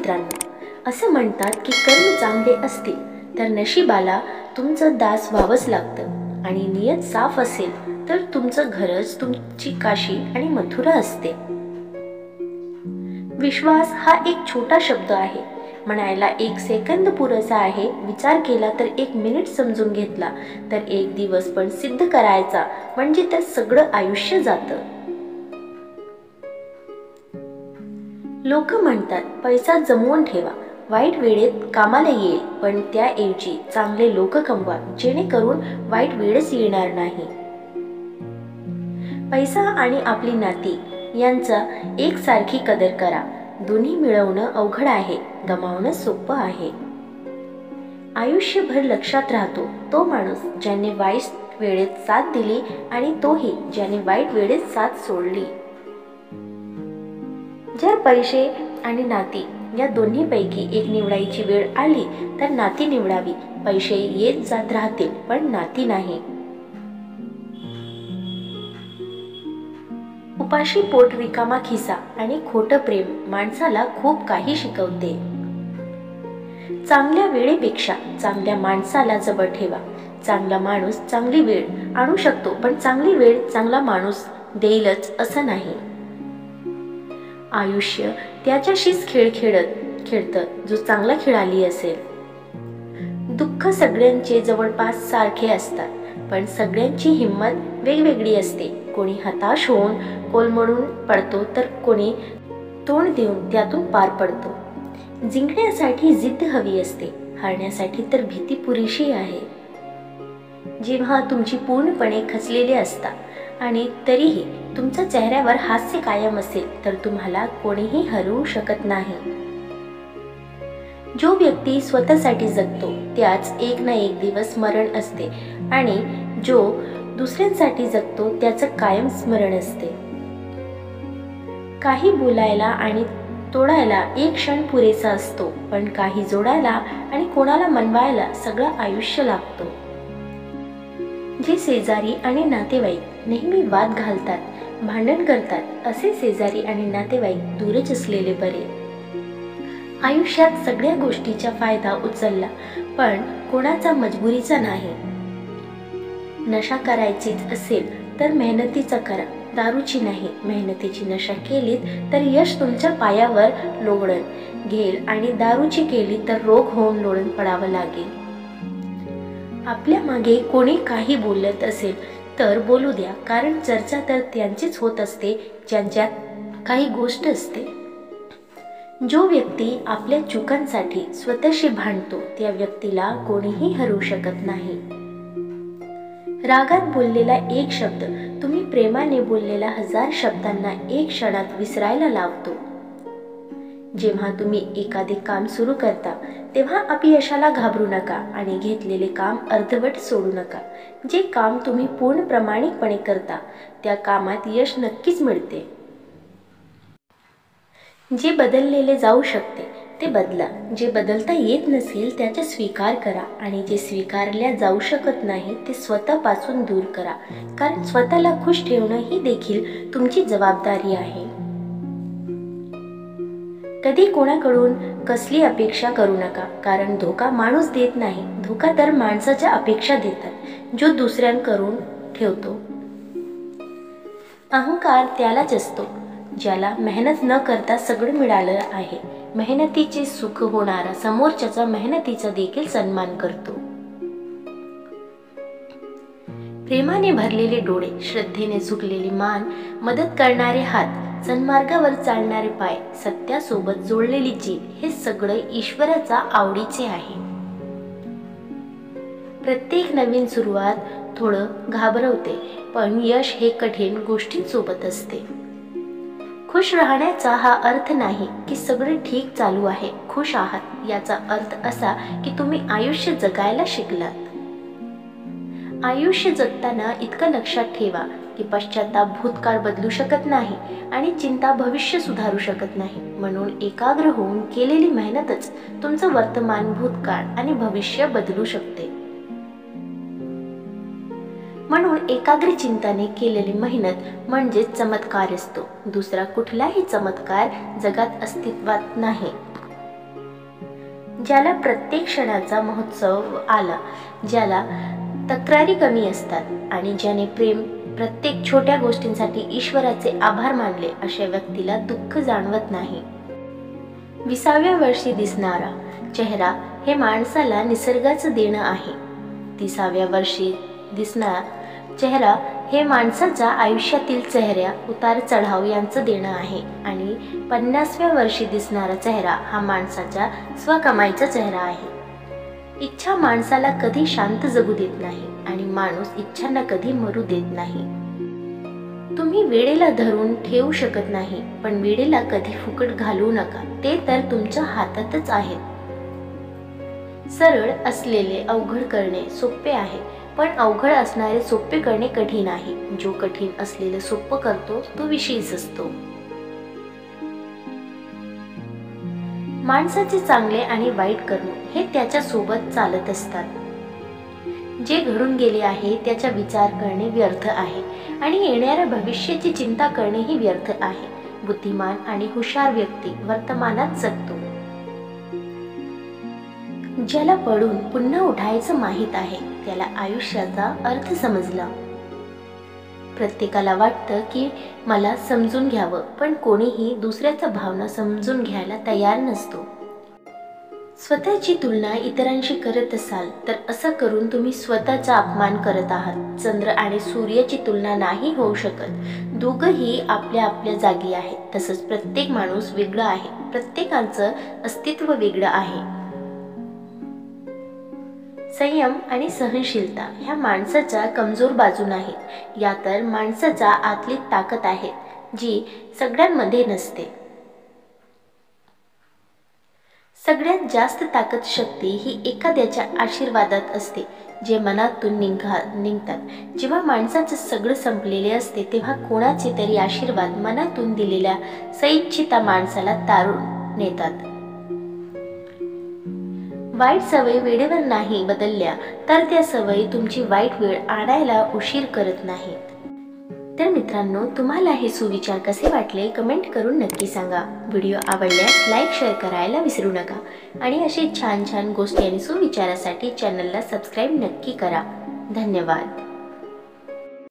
मित्रांनो, असं म्हणतात की कर्म चांगले असतील तर नशिबाला तुमचं दास व्हावंच लागतं आणि नियत साफ असेल तर तुमचं घरच तुमची काशी आणि मथुरा असते. विश्वास हा एक छोटा शब्द आहे. म्हणायला 1 सेकंद पुरेसा आहे. विचार केला तर 1 मिनिट समजून घेतला तर 1 दिवस पण सिद्ध करायचा म्हणजे तर सगळं आयुष्य जातं. लोक म्हणतात पैसा जमवून ठेवा, वाईट वेळेत कामाला येईल, पण त्याऐवजी चांगले लोक कमवा जेणेकरून वाईट वेळच येणार नाही. पैसा आणि आपली नाती यांचा एकसारखी कदर करा. दोन्ही मिळवणं अवघड आहे, गमावणं सोपं आहे. आयुष्यभर लक्षात राहतो तो माणूस ज्याने वाईट वेळेत साथ दिली आणि तोही ज्याने वाईट वेळेत साथ सोडली. जर पैसे आणि नाती या दोन्हीपैकी एक निवडायची वेळ आली तर नाती निवडावी. पैसे येत जात राहतील पण नाती नाही. उपाशी पोट रिकामा खिसा आणि खोटं प्रेम माणसाला खूप काही शिकवते. चांगल्या वेळेपेक्षा चांगल्या माणसाला जवळ ठेवा. चांगला माणूस चांगली वेळ आणू शकतो पण चांगली वेळ चांगला माणूस देईलच असं नाही. आयुष्य त्याच्याशीच खेळ खेळतं जो चांगला खेळाली असेल. दुःख सगळ्यांचे जवळपास सारखे असतात पण सगळ्यांची हिंमत वेगवेगळी असते. कोणी हताश होऊन कोलमडून पडतो तर कोणी तोंड देऊन त्यातून पार पडतो. जिंकण्यासाठी जिद्द हवी असते, हरण्यासाठी तर भीती पुरेशी आहे. जेव्हा तुमची पूर्णपणे खचलेले असता आणि तरीही तुमच्या चेहऱ्यावर हास्य कायम असेल तर तुम्हाला कोणीही हरवू शकत नाही. जो व्यक्ती स्वतःसाठी जगतो त्याच एक ना एक दिवस मरण असते आणि जो दुसऱ्यांसाठी जगतो त्याचं कायम स्मरण असते. काही बोलायला आणि तोडायला 1 क्षण पुरेसा असतो पण काही जोडायला आणि कोणाला मनवायला सगळं आयुष्य लागतो. जे शेजारी आणि नातेवाईक नेहमी वाद घालतात, भांडण करतात असे शेजारी आणि नातेवाईक दूरच असलेले बरे. आयुष्यात सगळ्या गोष्टीचा फायदा उचलला पण कोणाचा मजबुरीचा नाही. नशा करायचीच असेल तर मेहनतीचा करा, दारूची नाही. मेहनतीची नशा केलीत तर यश तुमच्या पायावर लोळण घेईल आणि दारूची केली तर रोग होऊन लोळण पडावं लागेल. आपल्या मागे कोणी काही बोलत असेल तर बोलू द्या, कारण चर्चा तर त्यांचीच होत असते ज्यांच्यात काही गोष्ट असते. जो व्यक्ती आपल्या चुकांसाठी स्वतःशी भांडतो त्या व्यक्तीला कोणीही हरवू शकत नाही. रागात बोललेला 1 शब्द तुम्ही प्रेमाने बोललेला 1000 शब्दांना 1 क्षणात विसरायला लावतो. जेव्हा तुम्ही एखादे काम सुरू करता तेव्हा अपयशाला घाबरू नका आणि घेतलेले काम अर्धवट सोडू नका. जे काम तुम्ही पूर्ण प्रामाणिकपणे करता त्या कामात यश नक्कीच मिळते. जे बदललेले जाऊ शकते ते बदला. जे बदलता येत नसेल त्याचा स्वीकार करा आणि जे स्वीकारल्या जाऊ शकत नाही ते स्वतःपासून दूर करा, कारण स्वतःला खुश ठेवणं ही देखील तुमची जबाबदारी आहे. कधी कोणाकडून कसली अपेक्षा करू नका, कारण धोका माणूस देत नाही, धोका तर माणसाच्या अपेक्षा देतात जो दुसऱ्यांकडून ठेवतो. अहंकार त्यालाच असतो ज्याला मेहनत न करता सगळं मिळालं आहे. मेहनतीचे सुख होणारा समोरच्याचा मेहनतीचा देखील सन्मान करतो. प्रेमाने भरलेले डोळे, श्रद्धेने झुकलेली मान, मदत करणारे हात, सन्मार्गावर चालणारे पाय, सत्यासोबत जोडलेली जीभ हे सगळं ईश्वराचा आवडीचे आहे. प्रत्येक नवीन सुरुवात थोडं घाबरवते पण यश हे कठीण गोष्टींसोबत असते. खुश राहण्याचा हा अर्थ नाही की सगळे ठीक चालू आहे. खुश आहात याचा अर्थ असा की तुम्ही आयुष्य जगायला शिकलात. आयुष्य जगताना इतकं लक्षात ठेवा की पश्चाताप भूतकाळ बदलू शकत नाही आणि चिंता भविष्य सुधारू शकत नाही. म्हणून एकाग्र होऊन केलेली मेहनतच तुमचं वर्तमान, भूतकाळ आणि भविष्य बदलू शकते. म्हणून एकाग्र चिंताने केलेली मेहनत म्हणजे चमत्कार असतो. दुसरा कुठलाही चमत्कार जगात अस्तित्वात नाही. ज्याला प्रत्येक क्षणाचा महोत्सव आला, ज्याला तक्रारी कमी असतात आणि ज्याने प्रत्येक छोट्या गोष्टींसाठी ईश्वराचे आभार मानले, अशा व्यक्तीला दुःख जाणवत नाही. 20व्या वर्षी दिसणारा चेहरा हे माणसाला निसर्गाचं देणं आहे. 30व्या वर्षी दिसणारा चेहरा हे माणसाच्या आयुष्यातील चेहऱ्या उतार चढाव यांचं देणं आहे आणि 50व्या वर्षी दिसणारा चेहरा हा माणसाच्या स्वकमाईचा चेहरा आहे. इच्छा माणसाला कधी शांत जगू देत नाही आणि माणूस इच्छांना कधी मरू देत नाही. तुम्ही वेळेला धरून ठेवू शकत नाही, पण वेळेला कधी फुकट घालवू नका, ते तर तुमच्या हातातच आहेत. सरळ असलेले अवघड करणे सोपे आहे, पण अवघड असणारे सोपे करणे कठीण आहे. जो कठीण असलेलं सोपं करतो तो विषयीच असतो. माणसाचे चांगले आणि वाईट कर्म हे त्याच्या सोबत चालत असतात. जे घडून गेले आहे त्याचा विचार करणे व्यर्थ आहे आणि येणाऱ्या भविष्याची चिंता करणेही व्यर्थ आहे. बुद्धिमान आणि हुशार व्यक्ती वर्तमानात जगतो. ज्याला पडून पुन्हा उठायचं माहीत आहे त्याला आयुष्याचा अर्थ समजला. प्रत्येकाला वाटतं की मला समजून घ्यावं, पण कोणीही दुसऱ्याच्या भावना समजून घ्यायला तयार नसतो. स्वतःची तुलना इतरांशी करत असाल तर असं करून तुम्ही स्वतःचा अपमान करत आहात. चंद्र आणि सूर्याची तुलना नाही होऊ शकत. दोघंही आपल्या आपल्या जागी आहेत. तसंच प्रत्येक माणूस वेगळा आहे. प्रत्येकाचं अस्तित्व वेगळं आहे. संयम आणि सहनशीलता ह्या माणसाच्या कमजोर बाजू नाहीत, या तर माणसाच्या आतली ताकद आहे जी सगळ्यांमध्ये नसते. सगळ्यात जास्त ताकद शक्ती ही एखाद्याच्या आशीर्वादात असते, जे मनातून निघतात. जेव्हा माणसाचं सगळं संपलेले असते तेव्हा कोणाचे तरी आशीर्वाद मनातून दिलेल्या सैच्छिता माणसाला तारून नेतात. वाईट सवयी वेळेवर नाही बदलल्या तर त्या सवयी तुमची वाईट वेळ आणायला उशीर करत नाहीत. तर मित्रांनो, तुम्हाला हे सुविचार कसे वाटले कमेंट करून नक्की सांगा. व्हिडिओ आवडल्यास लाईक शेअर करायला विसरू नका आणि असे छान छान गोष्टी आणि सुविचारासाठी चॅनलला सबस्क्राईब नक्की करा. धन्यवाद.